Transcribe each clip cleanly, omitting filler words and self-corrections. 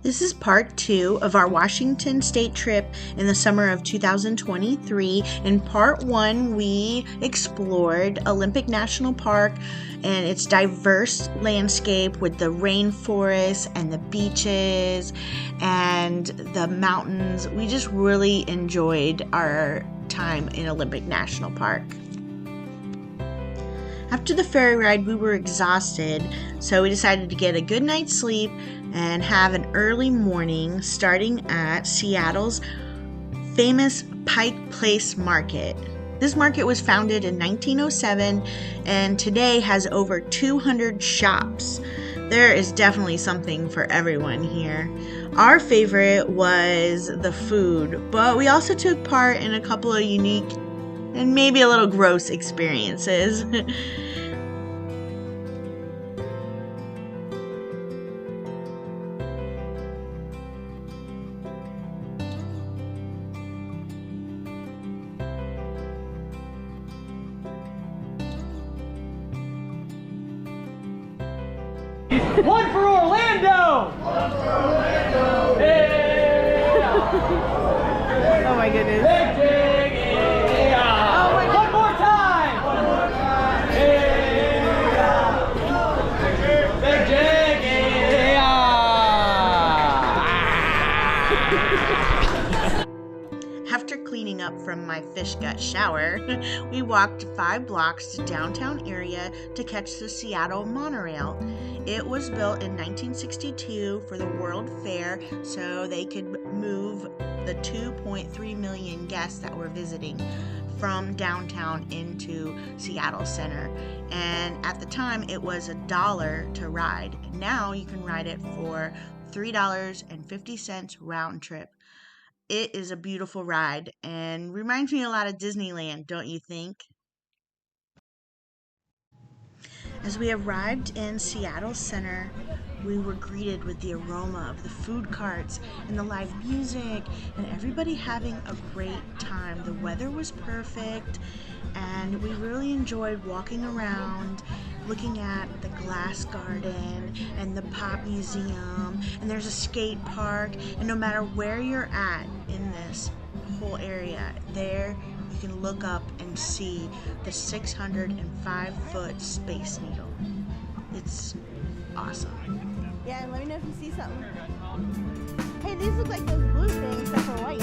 This is part 2 of our Washington State trip in the summer of 2023. In part 1, we explored Olympic National Park and its diverse landscape with the rainforest and the beaches and the mountains. We just really enjoyed our time in Olympic National Park. After the ferry ride, we were exhausted, so we decided to get a good night's sleep and have an early morning starting at Seattle's famous Pike Place Market. This market was founded in 1907 and today has over 200 shops. There is definitely something for everyone here. Our favorite was the food, but we also took part in a couple of unique and maybe a little gross experiences. One for Orlando! One for Orlando! Yeah! Oh my goodness. Big jig! Yeah! Oh my One more time! One more time! Yeah! Big jig! Yeah! After cleaning up from my fish gut shower, we walked 5 blocks to downtown area to catch the Seattle monorail. It was built in 1962 for the World Fair so they could move the 2.3 million guests that were visiting from downtown into Seattle Center. And at the time, it was $1 to ride. Now you can ride it for $3.50 round trip. It is a beautiful ride and reminds me a lot of Disneyland, don't you think? As we arrived in Seattle Center, we were greeted with the aroma of the food carts and the live music and everybody having a great time. The weather was perfect and we really enjoyed walking around, looking at the glass garden and the pop museum, and there's a skate park, and no matter where you're at in this whole area, there you can look up and see the 605-foot Space Needle. It's awesome. Yeah, and let me know if you see something. Hey, these look like those blue things that are white.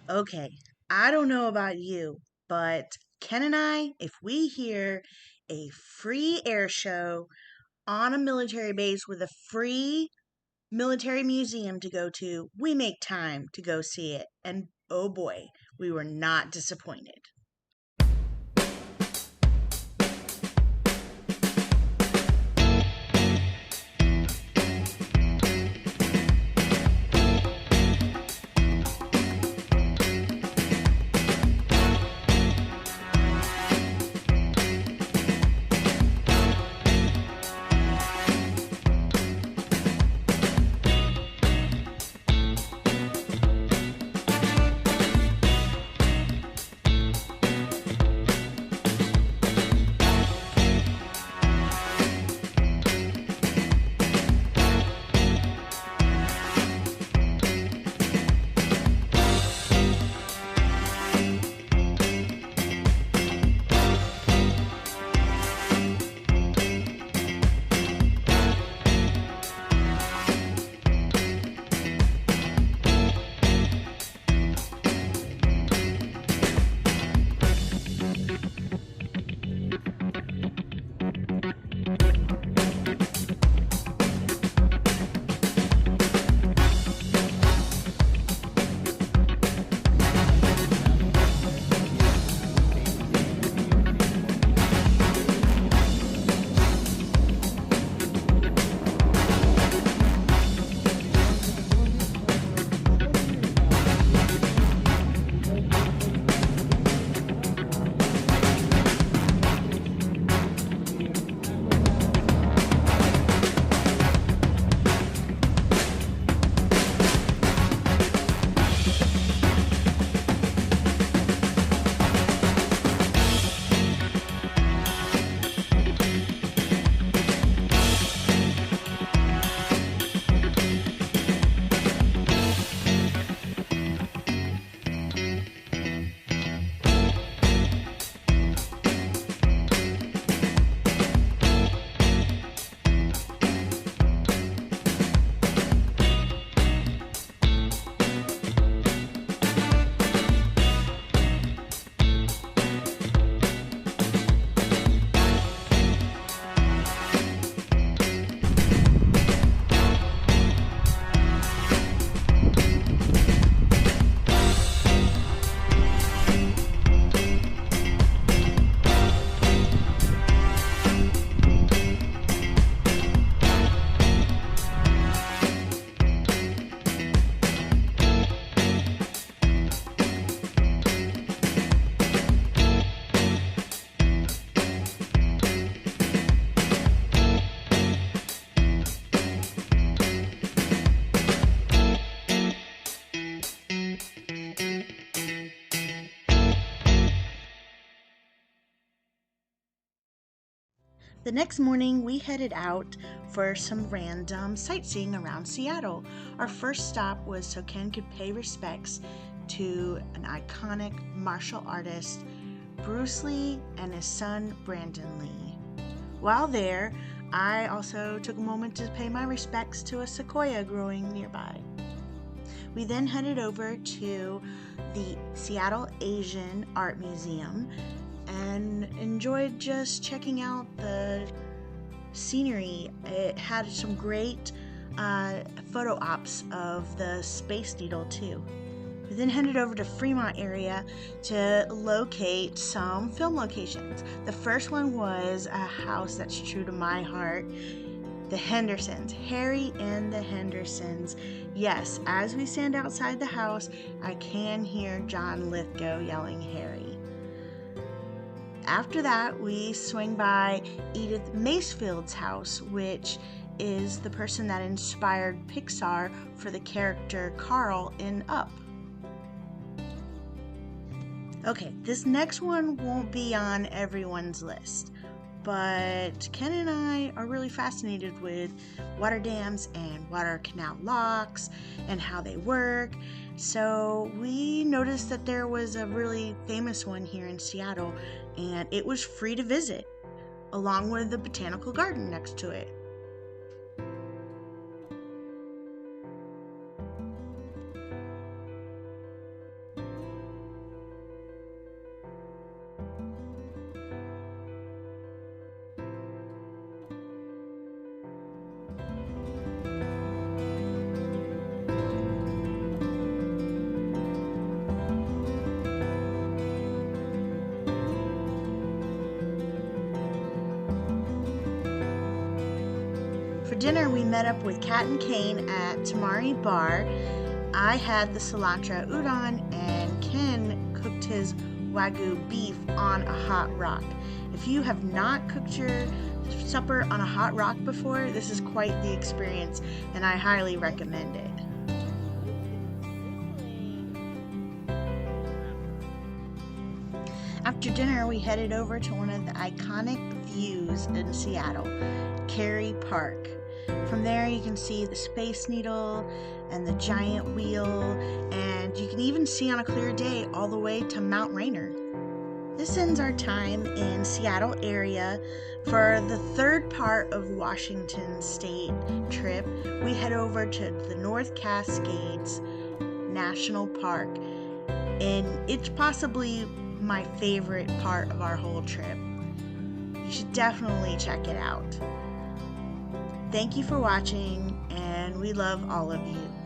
Okay, I don't know about you, but Ken and I, if we hear a free air show on a military base with a free military museum to go to, we make time to go see it. And oh boy, we were not disappointed. The next morning, we headed out for some random sightseeing around Seattle. Our first stop was so Ken could pay respects to an iconic martial artist, Bruce Lee, and his son, Brandon Lee. While there, I also took a moment to pay my respects to a sequoia growing nearby. We then headed over to the Seattle Asian Art Museum and enjoyed just checking out the scenery. It had some great photo ops of the Space Needle too. We then headed over to Fremont area to locate some film locations. The first one was a house that's true to my heart, the Hendersons, Harry and the Hendersons. Yes, as we stand outside the house, I can hear John Lithgow yelling Harry. After that, we swing by Edith Macefield's house, which is the person that inspired Pixar for the character Carl in Up. Okay, this next one won't be on everyone's list, but Ken and I are really fascinated with water dams and water canal locks and how they work. So we noticed that there was a really famous one here in Seattle, and it was free to visit, along with the botanical garden next to it. For dinner, we met up with Kat and Kane at Tamri Bar. I had the cilantro udon, and Ken cooked his Wagyu beef on a hot rock. If you have not cooked your supper on a hot rock before, this is quite the experience, and I highly recommend it. After dinner, we headed over to one of the iconic views in Seattle, Kerry Park. From there, you can see the Space Needle and the giant wheel, and you can even see on a clear day all the way to Mount Rainier. This ends our time in Seattle area. For the third part of Washington State trip, we head over to the North Cascades National Park, and it's possibly my favorite part of our whole trip. You should definitely check it out. Thank you for watching, and we love all of you.